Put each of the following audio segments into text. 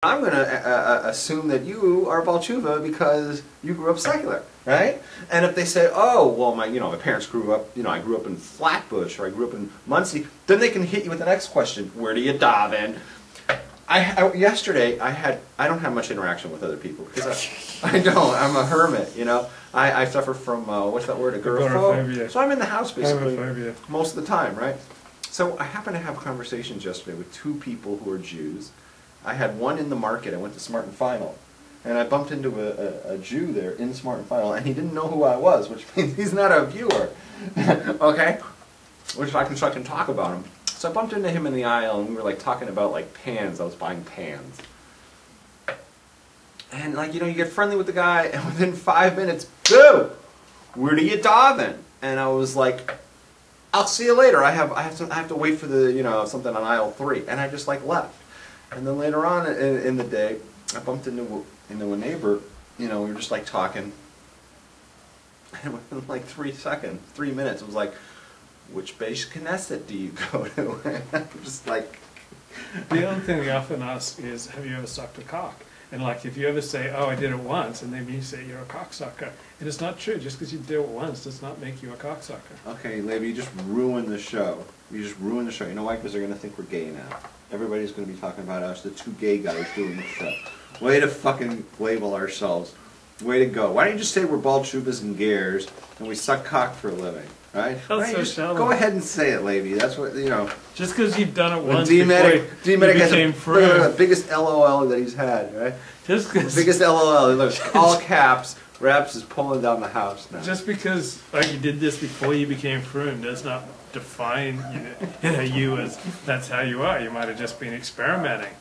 I'm going to assume that you are Baal Tshuva because you grew up secular, right? And if they say, oh, well, my parents grew up, I grew up in Flatbush or I grew up in Muncie, then they can hit you with the next question: where do you daven? Yesterday, I don't have much interaction with other people because I don't. I'm a hermit, I suffer from what's that word? Agoraphobia. So I'm in the house basically most of the time, right? So I happened to have conversations yesterday with two people who are Jews. I had one in the market. I went to Smart and Final, and I bumped into a Jew there in Smart and Final, and he didn't know who I was, which means he's not a viewer, okay? Which I can talk about him. So I bumped into him in the aisle, and we were talking about pans. I was buying pans, and you get friendly with the guy, and within 5 minutes, boom, where do you daven? And I was like, I'll see you later. I have to wait for the something on aisle 3, and I just left. And then later on in the day, I bumped into a neighbor. We were just talking. And within 3 minutes, it was which Beis Knesset do you go to? And I'm just The other thing they often ask is, have you ever sucked a cock? And if you ever say, oh, I did it once, and then you say you're a cocksucker. And it's not true. Just because you did it once does not make you a cocksucker. Okay, lady, you just ruined the show. You just ruined the show. You know why? Because they're going to think we're gay now. Everybody's going to be talking about us, the two gay guys doing the show. Way to fucking label ourselves. Way to go. Why don't you just say we're Baal Tshuvas and Gers, and we suck cock for a living? Right? Go ahead and say it, lady. That's what, Just because you've done it once before you became free. Look at the biggest LOL that he's had, right? Just because. Biggest LOL. Look, all caps. Raps is pulling down the house now. Just because you did this before you became frum does not define you as that's how you are. You might have just been experimenting.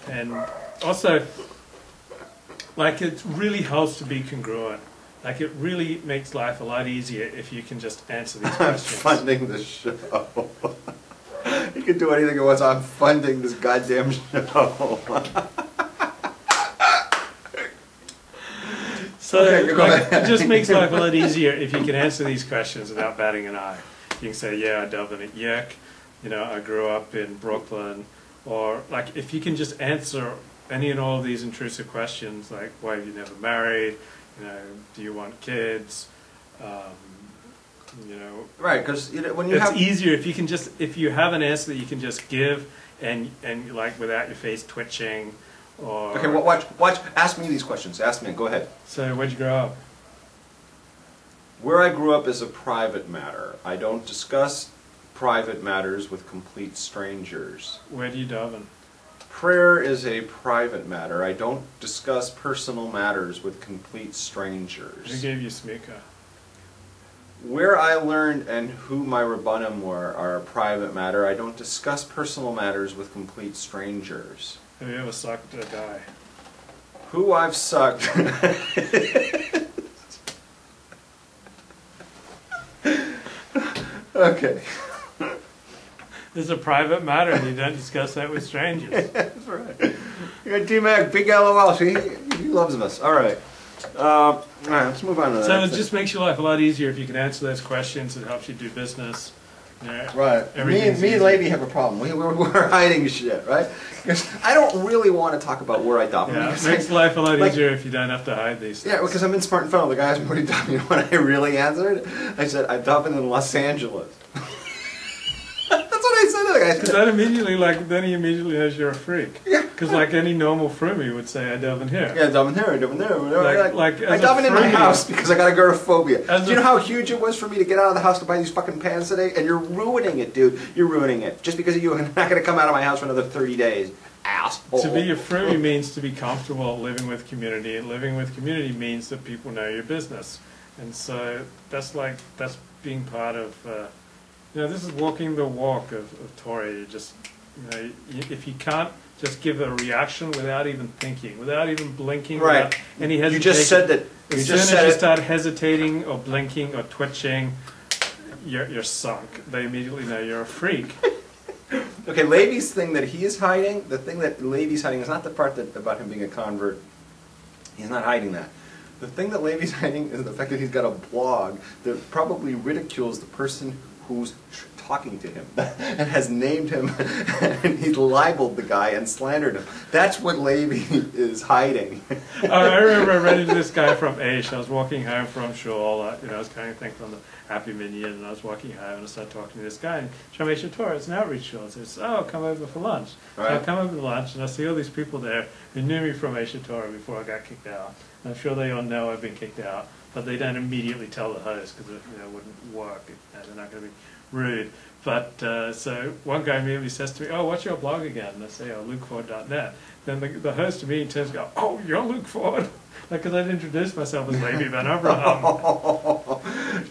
And also, it really helps to be congruent. It really makes life a lot easier if you can just answer these questions. I'm funding the show. You can do anything at once. I'm funding this goddamn show. So it just makes life a lot easier if you can answer these questions without batting an eye. You can say, yeah, I daven at Yek, I grew up in Brooklyn, or if you can just answer any and all of these intrusive questions, why have you never married? Do you want kids? Right, because when it's easier if you can if you have an answer that you can just give and without your face twitching. Or okay, well, watch. Ask me these questions. Ask me. Go ahead. So, where'd you grow up? Where I grew up is a private matter. I don't discuss private matters with complete strangers. Where do you daven? Prayer is a private matter. I don't discuss personal matters with complete strangers. Who gave you smika? Where I learned and who my rabbanim were are a private matter. I don't discuss personal matters with complete strangers. Have you ever sucked a guy? Who I've sucked. Okay. This is a private matter and you don't discuss that with strangers. Yeah, that's right. You got D-Mac, big LOL. See, he loves us. All right. All right, let's move on to that. So it just makes your life a lot easier if you can answer those questions. It helps you do business. Right. Me and Levy have a problem. We're hiding shit, right? Because I don't really want to talk about where I daven. Yeah, it makes life a lot easier if you don't have to hide these things. Yeah, because I'm in Smart and Funnel. The guy asked me, what are you davening? You know what I really answered? I said, I'm davening in Los Angeles. That's what I said to the guy. Because that immediately, then he immediately knows you're a freak. Yeah. Because any normal frummy would say, I daven here. Yeah, I daven here, I daven there. I daven in my house because I got agoraphobia. Do you know how huge it was for me to get out of the house to buy these fucking pans today? And you're ruining it, dude. You're ruining it. Just because of you, I'm not going to come out of my house for another 30 days. Asshole. To be a frummy means to be comfortable living with community. And living with community means that people know your business. And so that's being part of... this is walking the walk of Torah. You just, if you can't just give a reaction without even thinking, without even blinking, right? Without any hesitation. You just said that. As soon as you start hesitating or blinking or twitching, you're sunk. They immediately know you're a freak. Okay, Levy's thing that he is hiding, the thing that Levy's hiding is not the part about him being a convert. He's not hiding that. The thing that Levy's hiding is the fact that he's got a blog that probably ridicules the person who's talking to him and has named him and he's libeled the guy and slandered him. That's what Levi is hiding. I remember I ran into this guy from Aish. I was walking home from Shul. I was carrying a thing from the Happy Minyan, and I was walking home and I started talking to this guy. And Shom Torah, it's an outreach shul. It says, "Oh, come over for lunch." Right. So I come over for lunch, and I see all these people there who knew me from Aish Torah before I got kicked out. And I'm sure they all know I've been kicked out, but they don't immediately tell the host because it wouldn't work. They're not going to be rude. But so one guy immediately says to me, "Oh, what's your blog again?" And I say, "Oh, LukeFord.net." Then the host immediately turns and goes, "Oh, you're Luke Ford," because I'd introduced myself as Levi Ben Abraham.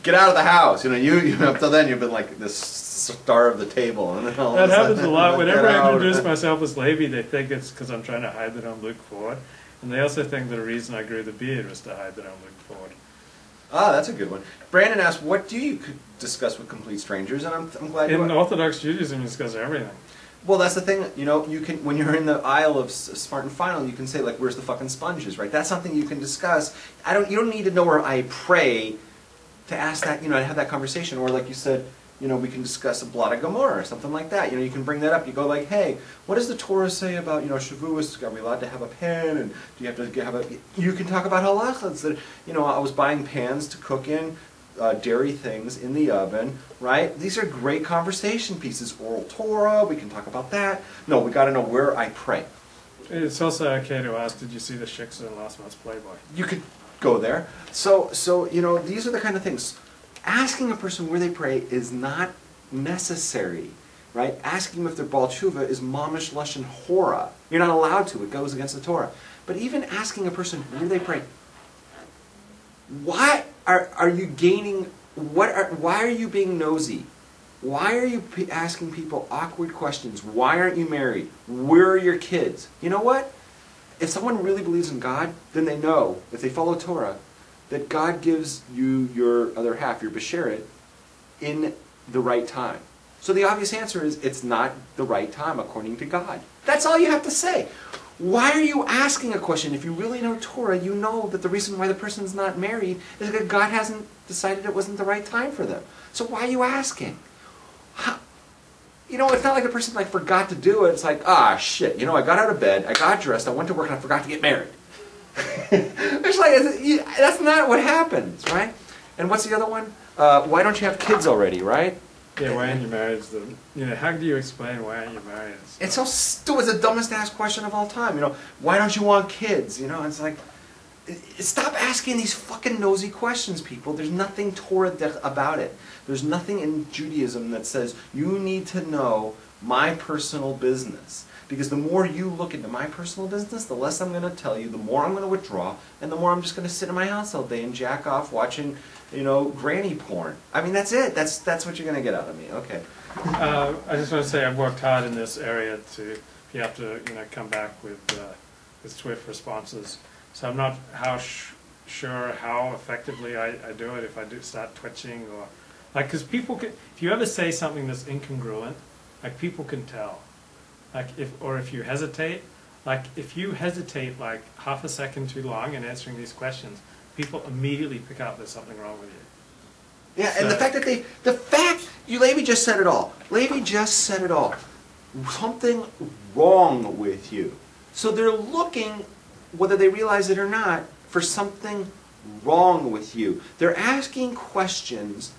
Get out of the house. You up till then you've been like this star of the table, and then all That of a happens sudden, a lot. Whenever get I out. introduce myself as Levi, they think it's because I'm trying to hide that I'm Luke Ford, and they also think the reason I grew the beard was to hide that I'm Luke Ford. Ah, that's a good one. Brandon asked, "What do you discuss with complete strangers?" And I'm glad you. In Orthodox Judaism, you discuss everything. Well, that's the thing. You can when you're in the aisle of Smart and Final, you can say like, "Where's the fucking sponges?" Right? That's something you can discuss. You don't need to know where I pray to ask that. To have that conversation, or like you said, we can discuss a blot of Gomorrah or something like that. You can bring that up. You go like, "Hey, what does the Torah say about Shavuos? Are we allowed to have a pan? And do you have to have a?" You can talk about halachas. That I was buying pans to cook in. Dairy things in the oven, right? These are great conversation pieces. Oral Torah, we can talk about that. No, we got to know where I pray. It's also okay to ask, "Did you see the shiksa in last month's Playboy?" You could go there. So these are the kind of things. Asking a person where they pray is not necessary, right? Asking them if they're Baal Tshuva is mamish lashon hora. You're not allowed to. It goes against the Torah. But even asking a person where they pray, why are you gaining? Why are you being nosy? Why are you asking people awkward questions? Why aren't you married? Where are your kids? You know what? If someone really believes in God, then they know, if they follow Torah, that God gives you your other half, your besheret, in the right time. So the obvious answer is, it's not the right time according to God. That's all you have to say. Why are you asking a question? If you really know Torah, you know that the reason why the person's not married is because God hasn't decided it wasn't the right time for them. So why are you asking? It's not like the person forgot to do it. It's like, shit, I got out of bed, I got dressed, I went to work, and I forgot to get married. It's like, that's not what happens, right? And what's the other one? Why don't you have kids already, right? Yeah, why aren't you married? How do you explain why aren't you married? It's so stupid. It's the dumbest asked question of all time. Why don't you want kids? It's like, stop asking these fucking nosy questions, people. There's nothing Torah about it. There's nothing in Judaism that says you need to know my personal business. Because the more you look into my personal business, the less I'm going to tell you, the more I'm going to withdraw, and the more I'm just going to sit in my house all day and jack off watching, granny porn. I mean, that's it. That's what you're going to get out of me. Okay. I just want to say I've worked hard in this area you have to come back with swift responses. So I'm not sure how effectively I do it if I do start twitching or because people can, if you ever say something that's incongruent, people can tell. If you hesitate, if you hesitate half a second too long in answering these questions, people immediately pick up there's something wrong with you. Yeah, and the fact Levi just said it all. Levi just said it all. Something wrong with you. So they're looking, whether they realize it or not, for something wrong with you. They're asking questions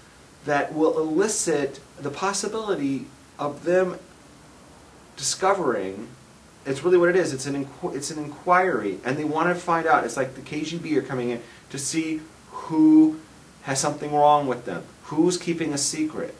that will elicit the possibility of them discovering it's really what it is. It's an inquiry, and they want to find out. It's like the KGB are coming in to see who has something wrong with them, who's keeping a secret.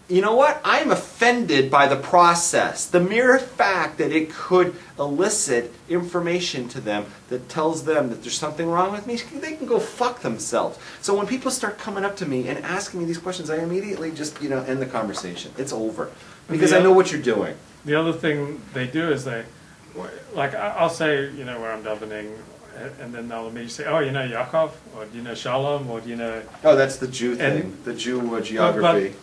You know what? I am offended by the process. The mere fact that it could elicit information to them that tells them that there's something wrong with me, they can go fuck themselves. So when people start coming up to me and asking me these questions, I immediately just end the conversation. It's over. Because I know what you're doing. The other thing they do is I'll say, where I'm davening, and then they'll immediately say, "Oh, Yaakov, or do you know Shalom, or do you know?" Oh, that's the Jew thing, the Jew geography.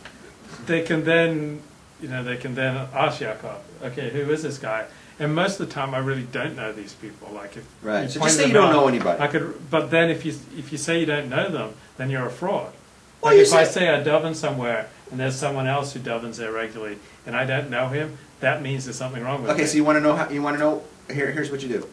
But they can then ask Yaakov, "Okay, who is this guy?" And most of the time, I really don't know these people. Right. So just say you don't know anybody. But then if you say you don't know them, then you're a fraud. If I say I daven somewhere and there's someone else who davens there regularly, and I don't know him, that means there's something wrong with Okay, me. so you want to know how? You want to know? Here's what you do.